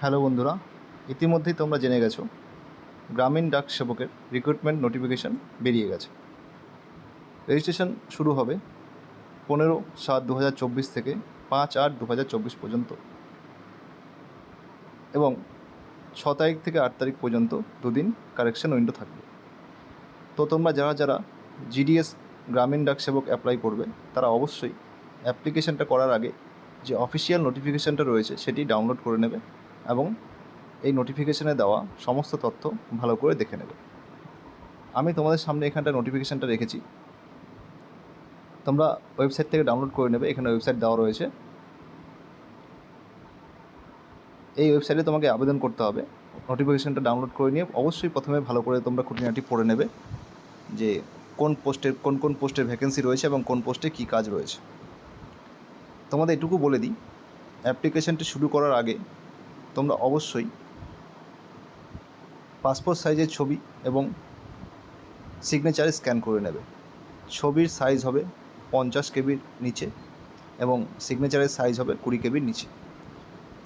Hello বন্ধুরা, ইতিমধ্যেই তোমরা জেনে গেছো গ্রামীণ ডাক সেবকের রিক্রুটমেন্ট নোটিফিকেশান বেরিয়ে গেছে। রেজিস্ট্রেশন শুরু হবে 15/7/2024 থেকে 5/8/2024 পর্যন্ত এবং 6 তারিখ থেকে 8 তারিখ পর্যন্ত দুদিন কারেকশন উইন্ডো থাকবে। তো তোমরা যারা যারা জিডিএস গ্রামীণ ডাক সেবক অ্যাপ্লাই করবে তারা অবশ্যই অ্যাপ্লিকেশানটা করার আগে যে অফিসিয়াল নোটিফিকেশানটা রয়েছে সেটি ডাউনলোড করে নেবে এবং এই নোটিফিকেশানে দেওয়া সমস্ত তথ্য ভালো করে দেখে নেবে। আমি তোমাদের সামনে এখানটা নোটিফিকেশানটা রেখেছি, তোমরা ওয়েবসাইট থেকে ডাউনলোড করে নেবে। এখানে ওয়েবসাইট দেওয়া রয়েছে, এই ওয়েবসাইটে তোমাকে আবেদন করতে হবে। নোটিফিকেশানটা ডাউনলোড করে নিয়ে অবশ্যই প্রথমে ভালো করে তোমরা খুঁটিনাটি পড়ে নেবে যে কোন পোস্টের ভ্যাকেন্সি রয়েছে এবং কোন পোস্টে কী কাজ রয়েছে। তোমাদের এটুকু বলে দিই, অ্যাপ্লিকেশানটি শুরু করার আগে তোমরা অবশ্যই পাসপোর্ট সাইজের ছবি এবং সিগনেচারে স্ক্যান করে নেবে। ছবির সাইজ হবে 50 কেবির নিচে এবং সিগনেচারের সাইজ হবে 20 কেবির নিচে।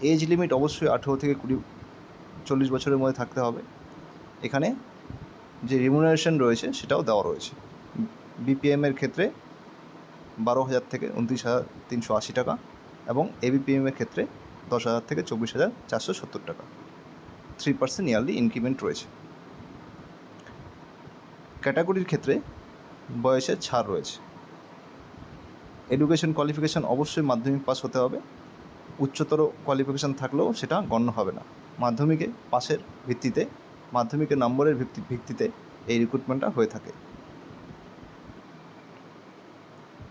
এজ লিমিট অবশ্যই 18 থেকে 40 বছরের মধ্যে থাকতে হবে। এখানে যে রিমুনারেশন রয়েছে সেটাও দেওয়া রয়েছে। বিপিএমের ক্ষেত্রে 12,000 থেকে 29,380 টাকা এবং এবিপিএমের ক্ষেত্রে 10,000 থেকে 24,470 টাকা। 3% ইয়ারলি ইনক্রিমেন্ট রয়েছে। ক্যাটাগরির ক্ষেত্রে বয়সের ছাড় রয়েছে। এডুকেশন কোয়ালিফিকেশান অবশ্যই মাধ্যমিক পাস হতে হবে। উচ্চতর কোয়ালিফিকেশান থাকলেও সেটা গণ্য হবে না। মাধ্যমিকে পাসের ভিত্তিতে, মাধ্যমিকের নম্বরের ভিত্তিতে এই রিক্রুটমেন্টটা হয়ে থাকে।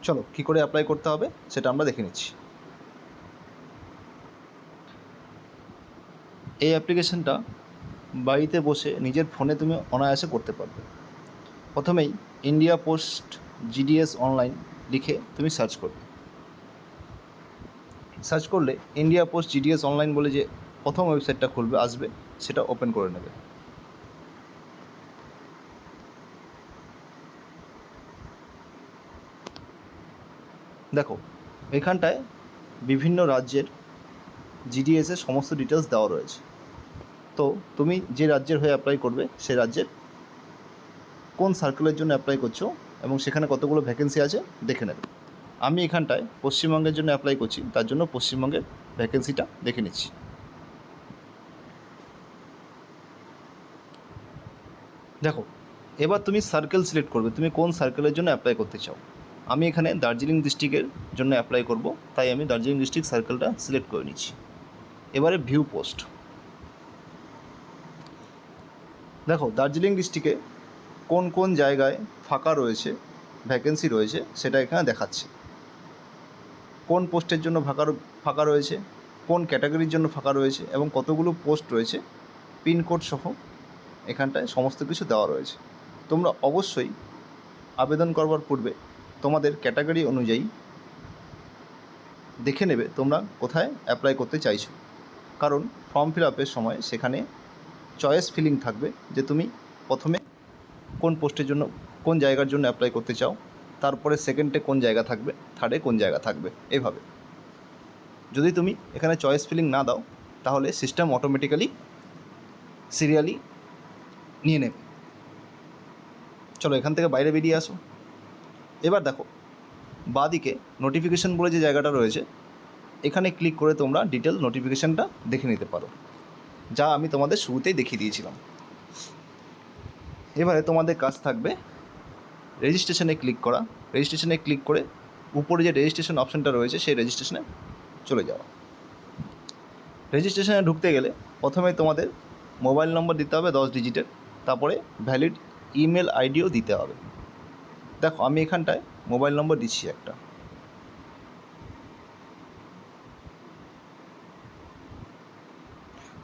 চলো কী করে অ্যাপ্লাই করতে হবে সেটা আমরা দেখে নিচ্ছি। এই অ্যাপ্লিকেশানটা বাড়িতে বসে নিজের ফোনে তুমি অনায়াসে করতে পারবে। প্রথমেই ইন্ডিয়া পোস্ট জিডিএস অনলাইন লিখে তুমি সার্চ করবে। সার্চ করলে ইন্ডিয়া পোস্ট জিডিএস অনলাইন বলে যে প্রথম ওয়েবসাইটটা খুলবে আসবে, সেটা ওপেন করে নেবে। দেখো এখানটায় বিভিন্ন রাজ্যের জিডিএসের সমস্ত ডিটেলস দেওয়া রয়েছে। তো তুমি যে রাজ্যের হয়ে অ্যাপ্লাই করবে সে রাজ্যের কোন সার্কেলের জন্য অ্যাপ্লাই করছো এবং সেখানে কতগুলো ভ্যাকেন্সি আছে দেখে নেবে। আমি এখানটায় পশ্চিমবঙ্গের জন্য অ্যাপ্লাই করছি, তার জন্য পশ্চিমবঙ্গের ভ্যাকেন্সিটা দেখে নিচ্ছি। দেখো এবার তুমি সার্কেল সিলেক্ট করবে, তুমি কোন সার্কেলের জন্য অ্যাপ্লাই করতে চাও। আমি এখানে দার্জিলিং ডিস্ট্রিক্টের জন্য অ্যাপ্লাই করব, তাই আমি দার্জিলিং ডিস্ট্রিক্ট সার্কেলটা সিলেক্ট করে নিচ্ছি। এবারে ভিউ পোস্ট। দেখো দার্জিলিং ডিস্ট্রিক্টে কোন কোন জায়গায় ফাঁকা রয়েছে, ভ্যাকেন্সি রয়েছে সেটা এখানে দেখাচ্ছে। কোন পোস্টের জন্য ফাঁকা রয়েছে, কোন ক্যাটাগরির জন্য ফাঁকা রয়েছে এবং কতগুলো পোস্ট রয়েছে, পিনকোড সহ এখানটায় সমস্ত কিছু দেওয়া রয়েছে। তোমরা অবশ্যই আবেদন করবার পূর্বে তোমাদের ক্যাটাগরি অনুযায়ী দেখে নেবে তোমরা কোথায় অ্যাপ্লাই করতে চাইছো, কারণ ফর্ম ফিল আপের সময় সেখানে চয়েস ফিলিং থাকবে যে তুমি প্রথমে কোন পোস্টের জন্য কোন জায়গার জন্য অ্যাপ্লাই করতে চাও, তারপরে সেকেন্ডে কোন জায়গা থাকবে, থার্ডে কোন জায়গা থাকবে। এইভাবে যদি তুমি এখানে চয়েস ফিলিং না দাও তাহলে সিস্টেম অটোমেটিক্যালি সিরিয়ালি নিয়ে নেবে। চলো এখান থেকে বাইরে বেরিয়ে আসো। এবার দেখো বাঁদিকে নোটিফিকেশান বলে যে জায়গাটা রয়েছে, এখানে ক্লিক করে তোমরা ডিটেল নোটিফিকেশানটা দেখে নিতে পারো, যা আমি তোমাদের শুরুতেই দেখিয়ে দিয়েছিলাম। এবারে তোমাদের কাজ থাকবে রেজিস্ট্রেশনে ক্লিক করা। রেজিস্ট্রেশনে ক্লিক করে উপরে যে রেজিস্ট্রেশন অপশানটা রয়েছে সেই রেজিস্ট্রেশনে চলে যাওয়া। রেজিস্ট্রেশনে ঢুকতে গেলে প্রথমে তোমাদের মোবাইল নম্বর দিতে হবে 10 ডিজিটের, তারপরে ভ্যালিড ইমেল আইডিও দিতে হবে। দেখো আমি এখানটায় মোবাইল নম্বর দিচ্ছি একটা।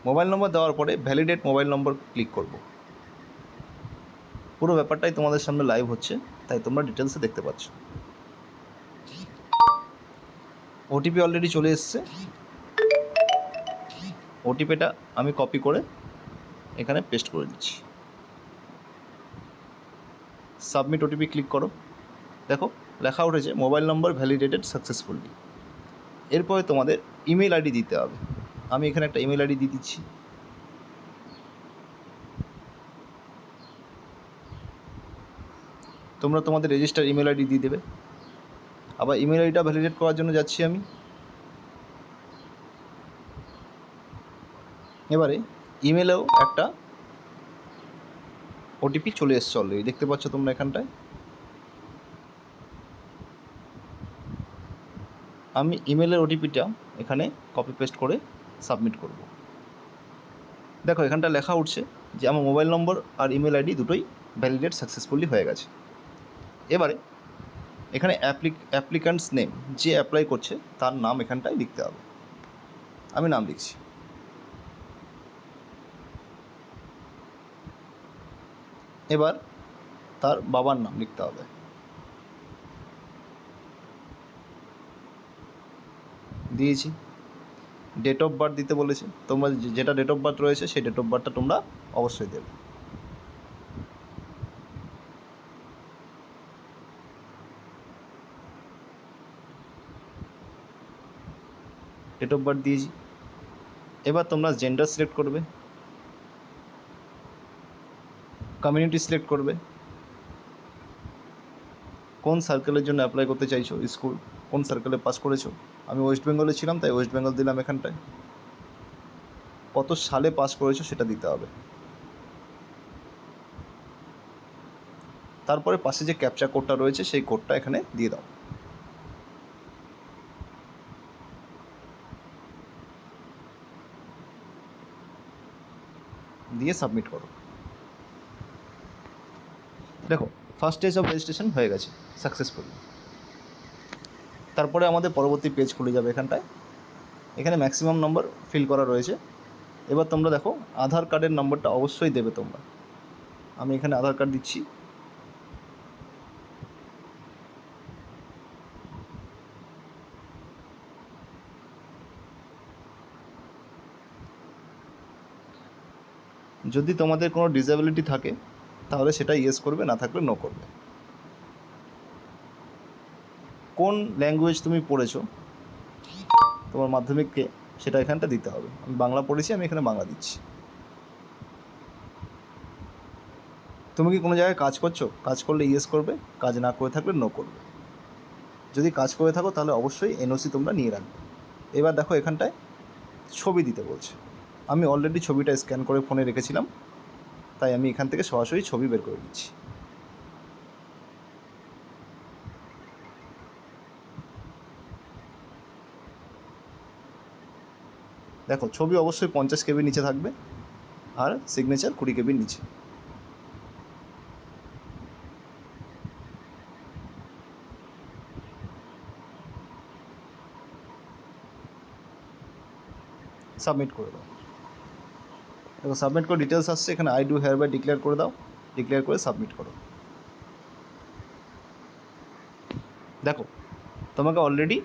মোবাইল নম্বর দেওয়ার পরে ভ্যালিডেট মোবাইল নম্বর ক্লিক করব। পুরো ব্যাপারটাই তোমাদের সামনে লাইভ হচ্ছে, তাই তোমরা ডিটেলসে দেখতে পাচ্ছ। ওটিপি অলরেডি চলে এসছে। ওটিপিটা আমি কপি করে এখানে পেস্ট করে দিচ্ছি। সাবমিট ওটিপি ক্লিক করো। দেখো লেখা উঠেছে মোবাইল নম্বর ভ্যালিডেটেড সাকসেসফুলি। এরপরে তোমাদের ইমেল আইডি দিতে হবে। আমি এখানে একটা ইমেল আইডি দিয়ে দিচ্ছি। তোমরা তোমাদের রেজিস্টার ইমেল আইডি দিয়ে দেবে। আবার ইমেল আইডিটা ভ্যালিডেট করার জন্য যাচ্ছি আমি। এবারে ইমেলেও একটা ওটিপি চলে এসছে অলরেডি, দেখতে পাচ্ছ তোমরা এখানটায়। আমি ইমেলের ওটিপিটা এখানে কপি পেস্ট করে সাবমিট করব। দেখো এখানটা লেখা উঠছে যে আমার মোবাইল নম্বর আর ইমেল আইডি দুটোই ভ্যালিডেট সাকসেসফুলি হয়ে গেছে। এবারে এখানে অ্যাপ্লিক্যান্টস নেম, যে অ্যাপ্লাই করছে তার নাম এখানটায় লিখতে হবে। আমি নাম লিখছি। এবার তার বাবার নাম লিখতে হবে। দিয়েছি। ডেট অফ বার্থ দিতে বলেছে, তোমরা যেটা ডেট অফ বার্থ রয়েছে সেই ডেট অফ বার্থটা তোমরা অবশ্যই দেবে। ডেট অফ বার্থ দিয়েছি। এবার তোমরা জেন্ডার সিলেক্ট করবে, কমিউনিটি সিলেক্ট করবে, কোন সার্কেলের জন্য অ্যাপ্লাই করতে চাইছো, স্কুল কোন সার্কেলে পাস করেছো। আমি ওয়েস্ট বেঙ্গলে ছিলাম তাই ওয়েস্ট বেঙ্গল দিলাম এখানটায়। কত সালে পাস করেছো সেটা দিতে হবে। তারপরে পাশে যে ক্যাপচা কোডটা রয়েছে সেই কোডটা এখানে দিয়ে দাও। দিয়ে সাবমিট করো। দেখো ফার্স্ট স্টেজ অফ রেজিস্ট্রেশন হয়ে গেছে সাকসেসফুলি। তারপরে আমাদের পরবর্তী পেজ খুলে যাবে এখানটায়। এখানে ম্যাক্সিমাম নম্বর ফিল করা রয়েছে। এবার তোমরা দেখো আধার কার্ডের নম্বরটা অবশ্যই দেবে তোমরা। আমি এখানে আধার কার্ড দিচ্ছি। যদি তোমাদের কোনো ডিসএবিলিটি থাকে তাহলে সেটা ইয়েস করবে, না থাকলে নো করবে। কোন ল্যাঙ্গুয়েজ তুমি পড়েছো তোমার মাধ্যমিককে সেটা এখানটা দিতে হবে। আমি বাংলা পড়েছি, আমি এখানে বাংলা দিচ্ছি। তুমি কি কোনো জায়গায় কাজ করছো, কাজ করলে ইয়েস করবে, কাজ না করে থাকলে নো করবে। যদি কাজ করে থাকো তাহলে অবশ্যই এনওসি তোমরা নিয়ে রাখবে। এবার দেখো এখানটায় ছবি দিতে বলছে। আমি অলরেডি ছবিটা স্ক্যান করে ফোনে রেখেছিলাম, তাই আমি এখান থেকে সরাসরি ছবি বের করে দিচ্ছি। দেখো ছবি অবশ্যই 50 কেবির নিচে থাকবে আর সিগনেচার 20 কেবির নিচে। সাবমিট করে দাও। দেখো সাবমিট করে ডিটেলস আসছে, এখানে আই ডু হেয়ার বাই ডিক্লেয়ার করে দাও। ডিক্লেয়ার করে সাবমিট করো। দেখো তোমাকে অলরেডি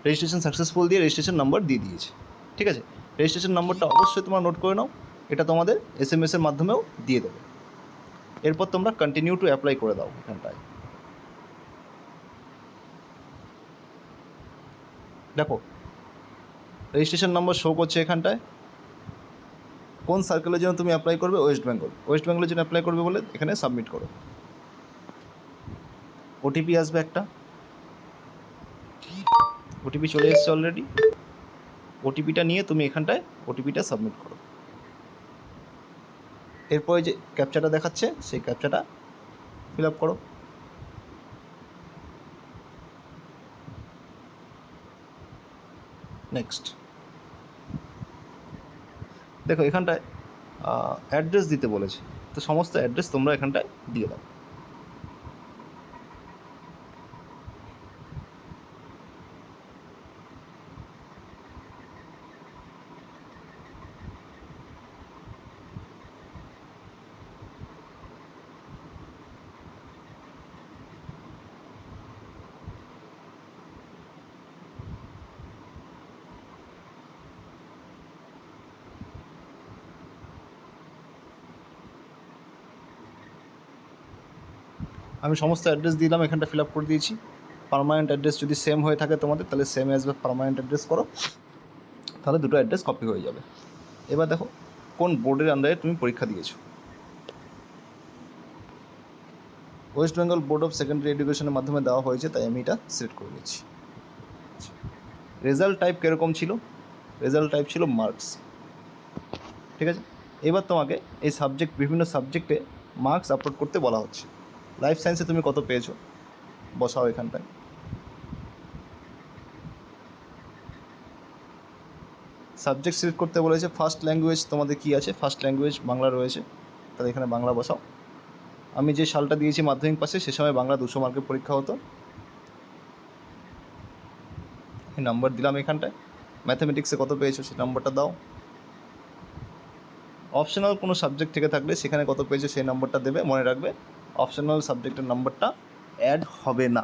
রেজিস্ট্রেশন সাকসেসফুল দিয়ে রেজিস্ট্রেশন নাম্বার দিয়ে দিয়েছে। ঠিক আছে, রেজিস্ট্রেশন নম্বরটা অবশ্যই তোমরা নোট করে নাও, এটা তোমাদের SMS-এর মাধ্যমেও দিয়ে দেবে। এরপর তোমরা কন্টিনিউ টু অ্যাপ্লাই করে দাও এখানটায়। দেখো রেজিস্ট্রেশন নম্বর শো করছে এখানটায়। কোন সার্কেলের জন্য তুমি অ্যাপ্লাই করবে, ওয়েস্ট বেঙ্গল। ওয়েস্ট বেঙ্গলের জন্য অ্যাপ্লাই করবে বলে এখানে সাবমিট করো। ওটিপি আসবে একটা, ওটিপি চলে এসছে অলরেডি। ওটিপিটা নিয়ে তুমি এখানটায় ওটিপিটা সাবমিট করো। এরপরে যে ক্যাপচাটা দেখাচ্ছে সেই ক্যাপচাটা ফিল আপ করো। নেক্সট। দেখো এখানটায় অ্যাড্রেস দিতে বলেছে, তো সমস্ত অ্যাড্রেস তোমরা এখানটায় দিয়ে দাও। আমি সমস্ত অ্যাড্রেস দিলাম, এখানটা ফিল আপ করে দিয়েছি। পার্মানেন্ট অ্যাড্রেস যদি সেম হয়ে থাকে তোমাদের তাহলে সেম অ্যাজ পার্মানেন্ট অ্যাড্রেস করো, তাহলে দুটো অ্যাড্রেস কপি হয়ে যাবে। এবার দেখো কোন বোর্ডের আন্ডারে তুমি পরীক্ষা দিয়েছো। West Bengal board of secondary এডুকেশনের মাধ্যমে দেওয়া হয়েছে, তাই আমি এটা সিলেক্ট করে নিচ্ছি। রেজাল্ট টাইপ কীরকম ছিল? রেজাল্ট টাইপ ছিল মার্কস। ঠিক আছে, এবার তোমাকে এই সাবজেক্ট, বিভিন্ন সাবজেক্টে মার্কস আপলোড করতে বলা হচ্ছে। লাইফ সায়েন্সে তুমি কত পেয়েছো বসাও এখানটায়। সাবজেক্ট সিলেক্ট করতে বলেছে। ফার্স্ট ল্যাঙ্গুয়েজ তোমাদের কী আছে? ফার্স্ট ল্যাঙ্গুয়েজ বাংলা রয়েছে, তাহলে এখানে বাংলা বসাও। আমি যে সালটা দিয়েছি মাধ্যমিক পাশে, সে সময় বাংলা 200 মার্কের পরীক্ষা হতো। এই নাম্বার দিলাম এখানটায়। ম্যাথামেটিক্সে কত পেয়েছো সেই নাম্বারটা দাও। অপশনাল কোনো সাবজেক্ট থেকে থাকলে সেখানে কত পেয়েছো সেই নাম্বারটা দেবে। মনে রাখবে অপশনাল সাবজেক্টের নাম্বারটা অ্যাড হবে না।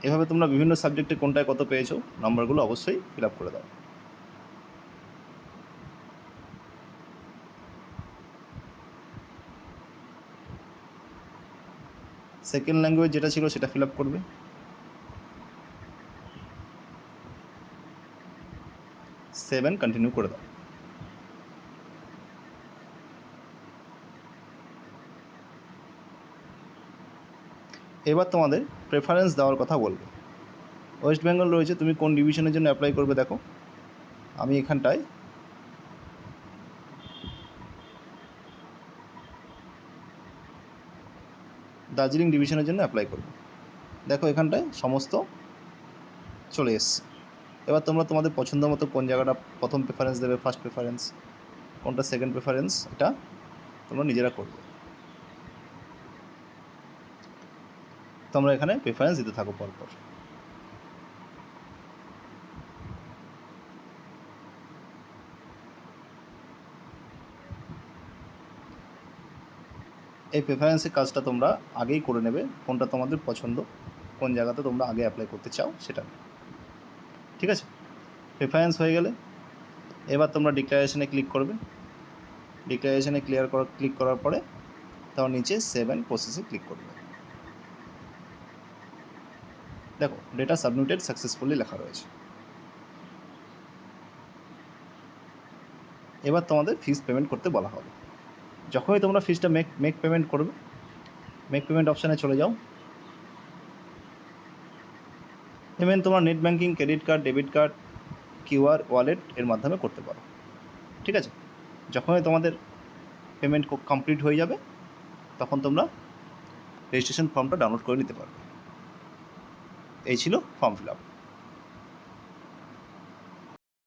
এভাবে তোমরা বিভিন্ন সাবজেক্টে কোনটায় কত পেয়েছো নাম্বারগুলো অবশ্যই ফিল আপ করে দাও। সেকেন্ড ল্যাঙ্গুয়েজ যেটা ছিল সেটা ফিল আপ করবে। সেভেন কন্টিনিউ করে দাও। এবার তোমাদের প্রেফারেন্স দেওয়ার কথা বলবে। ওয়েস্ট বেঙ্গল রয়েছে, তুমি কোন ডিভিশনের জন্য অ্যাপ্লাই করবে দেখো। আমি এখানটায় দার্জিলিং ডিভিশনের জন্য অ্যাপ্লাই করব। দেখো এখানটায় সমস্ত চলে এসছে। এবার তোমরা তোমাদের পছন্দ মতো কোন জায়গাটা প্রথম প্রেফারেন্স দেবে, ফার্স্ট প্রেফারেন্স কোনটা, সেকেন্ড প্রেফারেন্স, এটা তোমরা নিজেরা করবে। তোমরা এখানে প্রেফারেন্স দিতে থাকো পরপর। এই প্রেফারেন্সের কাজটা তোমরা আগেই করে নেবে, কোনটা তোমাদের পছন্দ, কোন জায়গাতে তোমরা আগে অ্যাপ্লাই করতে চাও সেটা। ঠিক আছে, প্রেফারেন্স হয়ে গেলে এবার তোমরা ডিক্লারেশনে ক্লিক করবে। ডিক্লারেশনে ক্লিক করার পরে তার নিচে 7 প্রসেসে ক্লিক করবে। দেখো ডেটা সাবমিটেড সাকসেসফুলি লেখা রয়েছে। এবার তোমাদের ফিস পেমেন্ট করতে বলা হবে। যখনই তোমরা ফিসটা মেক পেমেন্ট করবে, মেক পেমেন্ট অপশানে চলে যাও। পেমেন্ট তোমরা net banking, credit card, debit card, QR, wallet এর মাধ্যমে করতে পারো। ঠিক আছে, যখনই তোমাদের পেমেন্ট কমপ্লিট হয়ে যাবে তখন তোমরা রেজিস্ট্রেশন ফর্মটা ডাউনলোড করে নিতে পারবে। এই ছিল ফর্ম ফিল আপ।